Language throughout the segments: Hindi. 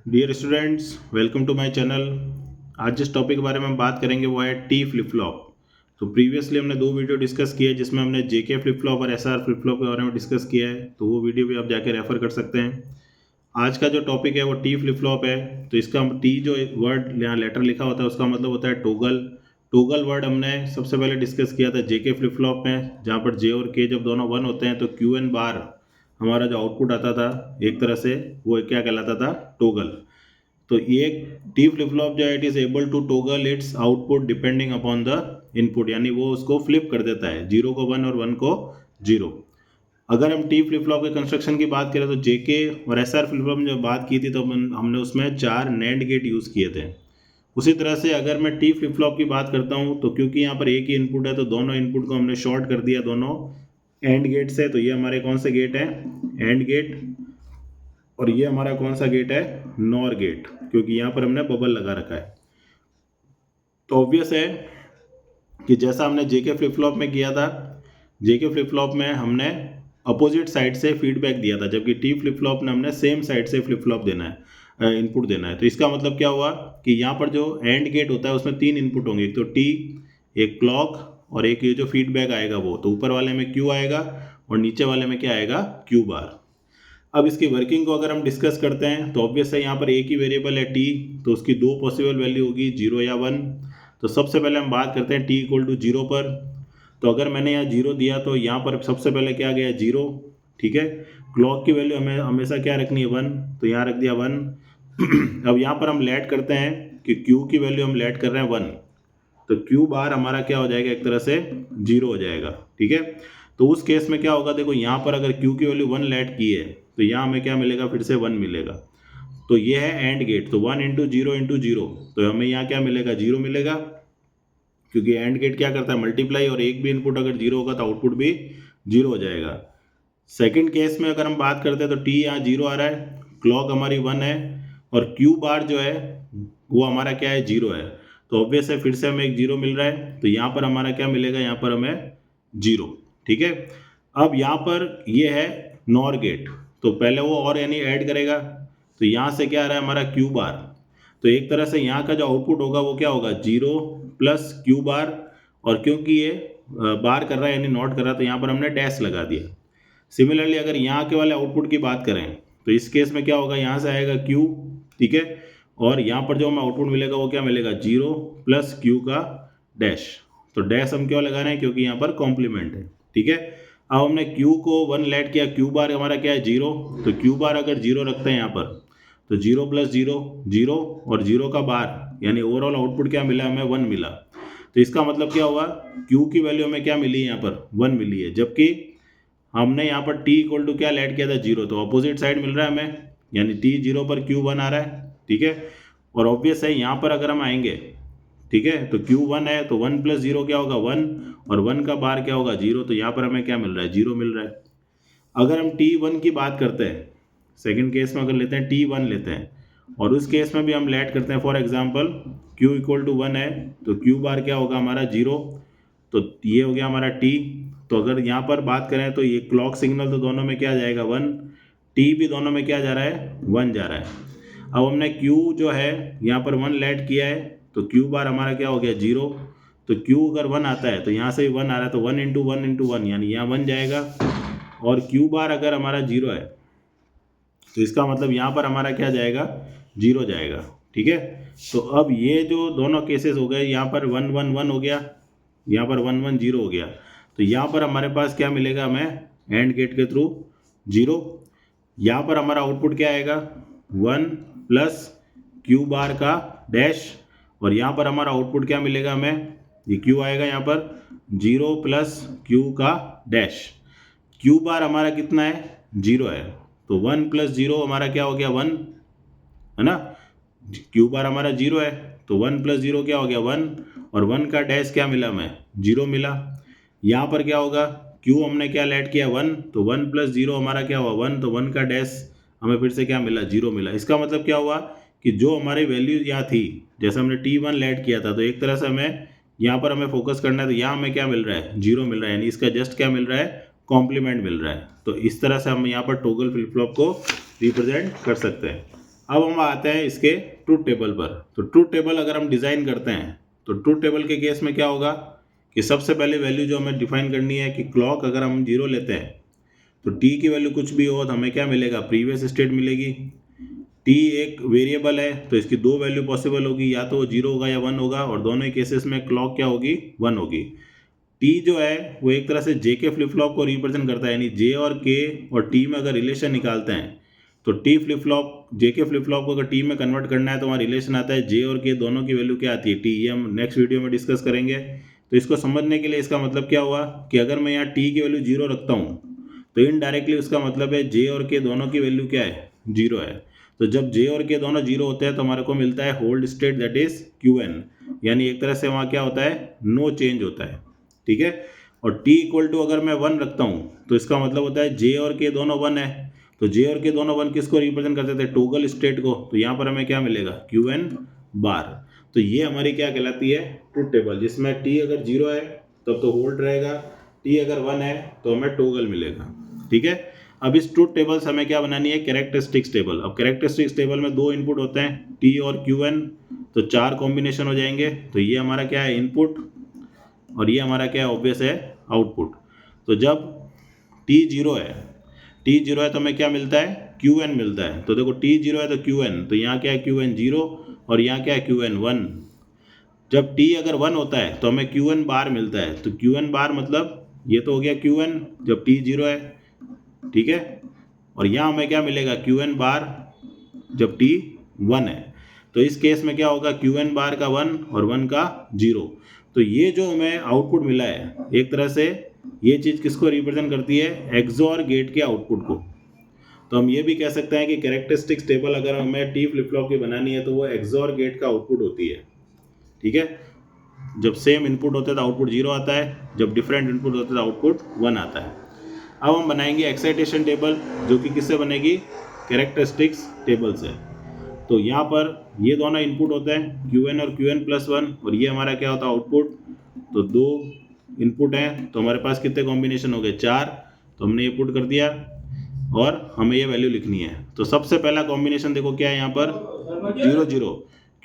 Dear students, welcome to my channel. आज जिस टॉपिक के बारे में हम बात करेंगे वो है टी फ्लिप फ्लॉप। तो प्रीवियसली हमने दो वीडियो डिस्कस किए जिसमें हमने जेके फ्लिप फ्लॉप और एसआर फ्लिप फ्लॉप के बारे में डिस्कस किया है, तो वो वीडियो भी आप जाके रेफर कर सकते हैं। आज का जो टॉपिक है वो टी फ्लिप फ्लॉप है। तो इसका टी जो वर्ड यहाँ लेटर लिखा होता है उसका मतलब होता है टोगल। टोगल वर्ड हमने सबसे पहले डिस्कस किया था जेके फ्लिप फ्लॉप में, जहाँ पर जे और के जब दोनों वन होते हैं तो क्यू एन बार हमारा जो आउटपुट आता था एक तरह से वो क्या कहलाता था, टोगल। तो ये टी फ्लिप फ्लॉप जो है it is able to toggle its output depending upon the input, यानी वो उसको फ्लिप कर देता है, जीरो को वन और वन को जीरो। अगर हम टी फ्लिप फ्लॉप के कंस्ट्रक्शन की बात करें तो जेके और एसआर फ्लिप फ्लॉप में जब बात की थी तो हमने उसमें 4 नैंड गेट यूज़ किए थे। उसी तरह से अगर मैं टी फ्लिप फ्लॉप की बात करता हूँ तो क्योंकि यहाँ पर एक ही इनपुट है तो दोनों इनपुट को हमने शॉर्ट कर दिया दोनों एंड गेट से। तो ये हमारे कौन से गेट हैं, एंड गेट, और ये हमारा कौन सा गेट है, नॉर गेट, क्योंकि यहाँ पर हमने बबल लगा रखा है। तो ऑब्वियस है कि जैसा हमने जेके फ्लिप फ्लॉप में किया था, जेके फ्लिप फ्लॉप में हमने अपोजिट साइड से फीडबैक दिया था, जबकि टी फ्लिप फ्लॉप में हमने सेम साइड से फ्लिप फ्लॉप देना है, इनपुट देना है। तो इसका मतलब क्या हुआ कि यहाँ पर जो एंड गेट होता है उसमें 3 इनपुट होंगे, एक तो टी, एक क्लॉक और एक ये जो फीडबैक आएगा वो। तो ऊपर वाले में क्यू आएगा और नीचे वाले में क्या आएगा, क्यू बार। अब इसकी वर्किंग को अगर हम डिस्कस करते हैं तो ऑब्वियस है यहाँ पर एक ही वेरिएबल है टी, तो उसकी दो पॉसिबल वैल्यू होगी, 0 या 1। तो सबसे पहले हम बात करते हैं टी इक्वल टू 0 पर। तो अगर मैंने यहाँ 0 दिया तो यहाँ पर सबसे पहले क्या गया, 0। ठीक है, क्लॉक की वैल्यू हमें हमेशा क्या रखनी है, 1, तो यहाँ रख दिया 1। अब यहाँ पर हम लेट करते हैं कि क्यू की वैल्यू हम लेट कर रहे हैं 1, तो क्यू बार हमारा क्या हो जाएगा, एक तरह से 0 हो जाएगा। ठीक है, तो उस केस में क्या होगा, देखो यहाँ पर अगर क्यू की वैल्यू 1 लेट की है तो यहाँ हमें क्या मिलेगा, फिर से 1 मिलेगा। तो ये है एंड गेट, तो 1 इंटू जीरो इंटू जीरो, तो हमें यहाँ क्या मिलेगा, 0 मिलेगा, क्योंकि एंड गेट क्या करता है, मल्टीप्लाई, और एक भी इनपुट अगर 0 होगा तो आउटपुट भी 0 हो जाएगा। सेकंड केस में अगर हम बात करते हैं तो टी यहाँ 0 आ रहा है, क्लॉक हमारी 1 है और क्यू बार जो है वो हमारा क्या है, 0 है। तो ऑब्वियस है फिर से हमें एक 0 मिल रहा है, तो यहाँ पर हमारा क्या मिलेगा, यहाँ पर हमें 0। ठीक है, अब यहाँ पर ये है नॉर गेट, तो पहले वो और यानी ऐड करेगा, तो यहाँ से क्या आ रहा है हमारा क्यू बार। तो एक तरह से यहाँ का जो आउटपुट होगा वो क्या होगा, 0 प्लस क्यू बार, और क्योंकि ये बार कर रहा है यानी नॉट कर रहा है तो यहाँ पर हमने डैश लगा दिया। सिमिलरली अगर यहाँ के वाले आउटपुट की बात करें तो इस केस में क्या होगा, यहाँ से आएगा Q, ठीक है, और यहाँ पर जो हमें आउटपुट मिलेगा वो क्या मिलेगा, 0 प्लस क्यू का डैश। तो डैश हम क्यों लगा रहे हैं, क्योंकि यहाँ पर कॉम्प्लीमेंट है। ठीक है, अब हमने Q को 1 लेट किया, क्यू बार हमारा क्या है, 0, तो क्यू बार अगर 0 रखते हैं यहाँ पर तो 0 प्लस 0 0 और 0 का बार, यानी ओवरऑल आउटपुट क्या मिला हमें, 1 मिला। तो इसका मतलब क्या हुआ, Q की वैल्यू हमें क्या मिली है, यहाँ पर 1 मिली है, जबकि हमने यहाँ पर t इक्वल टू क्या लेट किया था, 0, तो अपोजिट साइड मिल रहा है हमें, यानी t 0 पर Q 1 आ रहा है। ठीक है, और ऑब्वियस है यहाँ पर अगर हम आएंगे, ठीक है, तो Q 1 है तो 1 प्लस 0 क्या होगा, 1, और 1 का बार क्या होगा, 0, तो यहाँ पर हमें क्या मिल रहा है, 0 मिल रहा है। अगर हम t1 की बात करते हैं, सेकेंड केस में अगर लेते हैं t1 लेते हैं, और उस केस में भी हम लेट करते हैं, for example q equal to 1 है तो q बार क्या होगा हमारा, 0, तो ये हो गया हमारा t। तो अगर यहाँ पर बात करें तो ये क्लॉक सिग्नल तो दोनों में क्या जाएगा, 1, t भी दोनों में क्या जा रहा है, 1 जा रहा है। अब हमने q जो है यहाँ पर 1 लेट किया है तो q बार हमारा क्या हो गया, 0, तो q अगर 1 आता है तो यहाँ से भी 1 आ रहा है, तो 1 इंटू 1 इंटू 1 यानी यहाँ 1 जाएगा, और q बार अगर हमारा 0 है तो इसका मतलब यहाँ पर हमारा क्या जाएगा, 0 जाएगा। ठीक है, तो अब ये जो दोनों केसेस हो गए, यहाँ पर 1 1 1 हो गया, यहाँ पर 1 1 0 हो गया, तो यहाँ पर हमारे पास क्या मिलेगा हमें, एंड गेट के थ्रू 0। यहाँ पर हमारा आउटपुट क्या आएगा, 1 प्लस क्यू बार का डैश, और यहाँ पर हमारा आउटपुट क्या मिलेगा हमें, ये क्यू आएगा यहाँ पर 0 प्लस क्यू का डैश। क्यू बार हमारा कितना है, 0 है, तो 1 प्लस 0 हमारा क्या हो गया, 1, है ना। क्यू बार हमारा 0 है तो 1 प्लस 0 क्या हो गया, 1, और 1 का डैश क्या मिला हमें, 0 मिला। यहाँ पर क्या होगा, क्यू हमने क्या लेट किया, 1, तो 1 प्लस 0 हमारा क्या हुआ, 1, तो 1 का डैश हमें फिर से क्या मिला, 0 मिला। इसका मतलब क्या हुआ कि जो हमारी वैल्यू यहाँ थी, जैसे हमने t1 लेट किया था, तो एक तरह से हमें यहाँ पर हमें फोकस करना है, तो यहाँ हमें क्या मिल रहा है, 0 मिल रहा है, यानी इसका जस्ट क्या मिल रहा है, कॉम्प्लीमेंट मिल रहा है। तो इस तरह से हम यहाँ पर टॉगल फ्लिप फ्लॉप को रिप्रेजेंट कर सकते हैं। अब हम आते हैं इसके ट्रूथ टेबल पर। तो ट्रूथ टेबल अगर हम डिज़ाइन करते हैं तो ट्रूथ टेबल के केस में क्या होगा कि सबसे पहले वैल्यू जो हमें डिफाइन करनी है कि क्लॉक अगर हम 0 लेते हैं तो टी की वैल्यू कुछ भी हो तो हमें क्या मिलेगा, प्रीवियस स्टेट मिलेगी। टी एक वेरिएबल है तो इसकी दो वैल्यू पॉसिबल होगी, या तो वो 0 होगा या 1 होगा, और दोनों ही केसेस में क्लॉक क्या होगी, 1 होगी। टी जो है वो एक तरह से जे के फ्लिप फ्लॉप को रिप्रेजेंट करता है, यानी जे और के और टी में अगर रिलेशन निकालते हैं तो टी फ्लिप फ्लॉप जे के फ्लिप फ्लॉप को अगर टी में कन्वर्ट करना है तो वहाँ रिलेशन आता है जे और के दोनों की वैल्यू क्या आती है, टी। ये हम नेक्स्ट वीडियो में डिस्कस करेंगे। तो इसको समझने के लिए इसका मतलब क्या हुआ कि अगर मैं यहाँ टी की वैल्यू 0 रखता हूँ तो इनडायरेक्टली उसका मतलब है जे और के दोनों की वैल्यू क्या है, 0 है। तो जब जे और के दोनों 0 होते हैं तो हमारे को मिलता है hold state that is Q N, यानी एक तरह से वहाँ क्या होता है, नो चेंज होता है। ठीक है। और t इक्वल टू अगर मैं 1 रखता हूँ तो इसका मतलब होता है जे और के दोनों 1 है। तो जे और के दोनों 1 किसको रिप्रेजेंट करते थे, टोगल स्टेट को। तो यहाँ पर हमें क्या मिलेगा, क्यू एन बार। तो ये हमारी क्या कहलाती है, ट्रूथ टेबल, जिसमें t अगर 0 है तब तो होल्ड रहेगा, t अगर 1 है तो हमें टोगल मिलेगा। ठीक है। अब इस ट्रूथ टेबल से हमें क्या बनानी है, कैरेक्टरिस्टिक्स टेबल। अब कैरेक्टरिस्टिक्स टेबल में दो इनपुट होते हैं, t और क्यू एन, तो 4 कॉम्बिनेशन हो जाएंगे। तो ये हमारा क्या है, इनपुट, और ये हमारा क्या है, ऑब्वियस है, आउटपुट। तो जब t0 है, t0 है तो हमें क्या मिलता है, क्यू एन मिलता है। तो देखो t0 है तो क्यू एन, तो यहाँ क्या है, क्यू एन 0, और यहाँ क्या है, क्यू एन 1। जब t अगर 1 होता है तो हमें क्यू एन बार मिलता है। तो क्यू एन बार मतलब ये तो हो गया क्यू एन जब t 0 है। ठीक है। और यहाँ हमें क्या मिलेगा, क्यू एन बार जब t 1 है। तो इस केस में क्या होगा, क्यू एन बार का 1 और 1 का 0। तो ये जो हमें आउटपुट मिला है एक तरह से ये चीज़ किसको रिप्रेजेंट करती है, एक्सॉर गेट के आउटपुट को। तो हम ये भी कह सकते हैं कि कैरेक्टरिस्टिक्स टेबल अगर हमें टी फ्लिप फ्लॉप की बनानी है तो वो एक्सॉर गेट का आउटपुट होती है। ठीक है। जब सेम इनपुट होता है तो आउटपुट 0 आता है, जब डिफरेंट इनपुट होता है तो आउटपुट 1 आता है। अब हम बनाएंगे एक्साइटेशन टेबल, जो कि किससे बनेगी, कैरेक्टरिस्टिक्स टेबल से। तो यहाँ पर ये दोनों इनपुट होते हैं क्यू एन और क्यू एन प्लस 1, और ये हमारा क्या होता है, आउटपुट। तो दो इनपुट हैं तो हमारे पास कितने कॉम्बिनेशन हो गए, 4। तो हमने ये पुट कर दिया और हमें ये वैल्यू लिखनी है। तो सबसे पहला कॉम्बिनेशन देखो क्या है यहाँ पर, 0 0।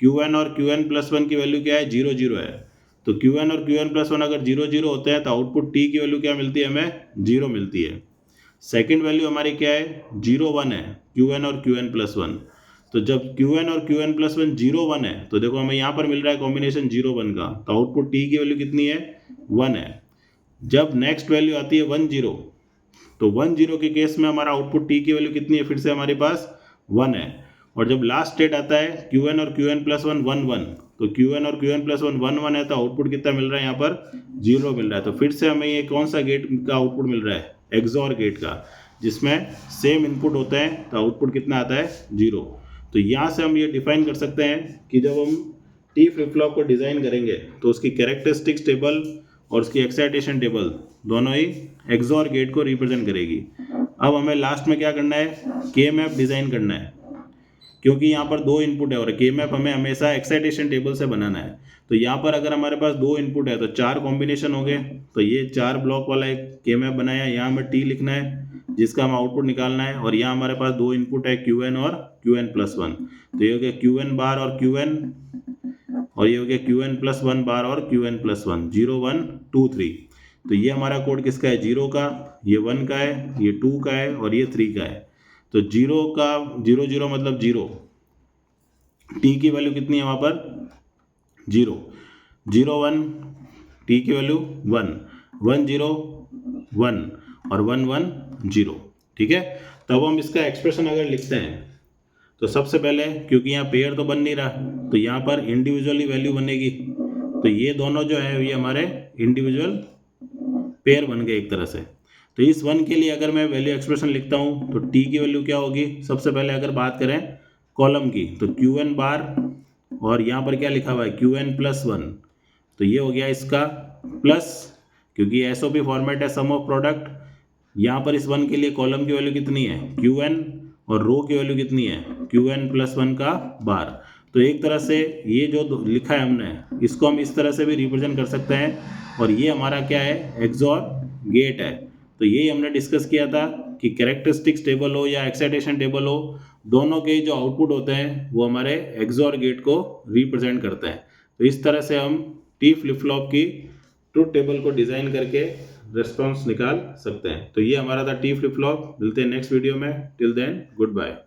क्यू एन और क्यू एन प्लस 1 की वैल्यू क्या है, 0 0 है। तो क्यू एन और क्यू एन प्लस 1 अगर 0 0 होते हैं तो आउटपुट टी की वैल्यू क्या मिलती है, हमें 0 मिलती है। सेकेंड वैल्यू हमारी क्या है, 0 1 है, क्यू एन और क्यू एन प्लस 1। तो जब क्यू एन और क्यू एन प्लस 1 0 1 है तो देखो हमें यहाँ पर मिल रहा है कॉम्बिनेशन 0 1 का, तो आउटपुट टी की वैल्यू कितनी है, 1 है। जब नेक्स्ट वैल्यू आती है 1 0, तो 1 0 के केस में हमारा आउटपुट टी की वैल्यू कितनी है, फिर से हमारे पास 1 है। और जब लास्ट स्टेट आता है क्यू एन और क्यू एन प्लस 1 1 1, तो क्यू एन और क्यू एन प्लस 1 1 1 है, तो आउटपुट कितना मिल रहा है यहाँ पर, 0 मिल रहा है। तो फिर से हमें ये कौन सा गेट का आउटपुट मिल रहा है, एक्सॉर गेट का, जिसमें सेम इनपुट होते हैं तो आउटपुट कितना आता है, 0। तो यहाँ से हम ये डिफाइन कर सकते हैं कि जब हम टी फ्लिप फ्लॉप को डिज़ाइन करेंगे तो उसकी कैरेक्टरिस्टिक्स टेबल और उसकी एक्साइटेशन टेबल दोनों ही एक्सॉर गेट को रिप्रेजेंट करेगी। अब हमें लास्ट में क्या करना है, के मैप डिज़ाइन करना है, क्योंकि यहाँ पर दो इनपुट है और के मैप हमें हमेशा एक्साइटेशन टेबल से बनाना है। तो यहाँ पर अगर हमारे पास दो इनपुट है तो 4 कॉम्बिनेशन हो गए। तो ये 4 ब्लॉक वाला एक के मैप बनाया, यहाँ हमें टी लिखना है जिसका हम आउटपुट निकालना है, और यहाँ हमारे पास दो इनपुट है क्यू एन और क्यू एन प्लस 1। तो ये हो गया क्यू एन बार और क्यू एन, और ये हो गया क्यू एन प्लस 1 बार और क्यू एन प्लस 1, 0 1 2 3। तो ये हमारा कोड किसका है, 0 का, ये 1 का है, ये 2 का है और ये 3 का है। तो 0 का 0 0 मतलब 0, टी की वैल्यू कितनी है वहाँ पर, 0 0 1, टी की वैल्यू 1 1 0 1 और 1 1 0। ठीक है। तब हम इसका एक्सप्रेशन अगर लिखते हैं तो सबसे पहले, क्योंकि यहाँ पेयर तो बन नहीं रहा, तो यहाँ पर इंडिविजुअली वैल्यू बनेगी। तो ये दोनों जो है ये हमारे इंडिविजुअल पेयर बन गए एक तरह से। तो इस 1 के लिए अगर मैं वैल्यू एक्सप्रेशन लिखता हूँ तो t की वैल्यू क्या होगी, सबसे पहले अगर बात करें कॉलम की तो क्यू एन बार, और यहाँ पर क्या लिखा हुआ है, क्यू एन प्लस 1। तो ये हो गया इसका प्लस, क्योंकि एस ओ पी फॉर्मेट है, सम ऑफ प्रोडक्ट। यहाँ पर इस 1 के लिए कॉलम की वैल्यू कितनी है, क्यू एन, और रो की वैल्यू कितनी है, क्यू एन प्लस 1 का बार। तो एक तरह से ये जो लिखा है हमने इसको हम इस तरह से भी रिप्रेजेंट कर सकते हैं, और ये हमारा क्या है, एक्सॉर गेट है। तो यही हमने डिस्कस किया था कि कैरेक्टरिस्टिक्स टेबल हो या एक्साइटेशन टेबल हो, दोनों के जो आउटपुट होते हैं वो हमारे एक्सॉर गेट को रिप्रेजेंट करते हैं। तो इस तरह से हम टी फ्लिप फ्लॉप की ट्रुथ टेबल को डिज़ाइन करके रिस्पॉन्स निकाल सकते हैं। तो ये हमारा था टी फ्लिप फ्लॉप। मिलते हैं नेक्स्ट वीडियो में। Till then good bye.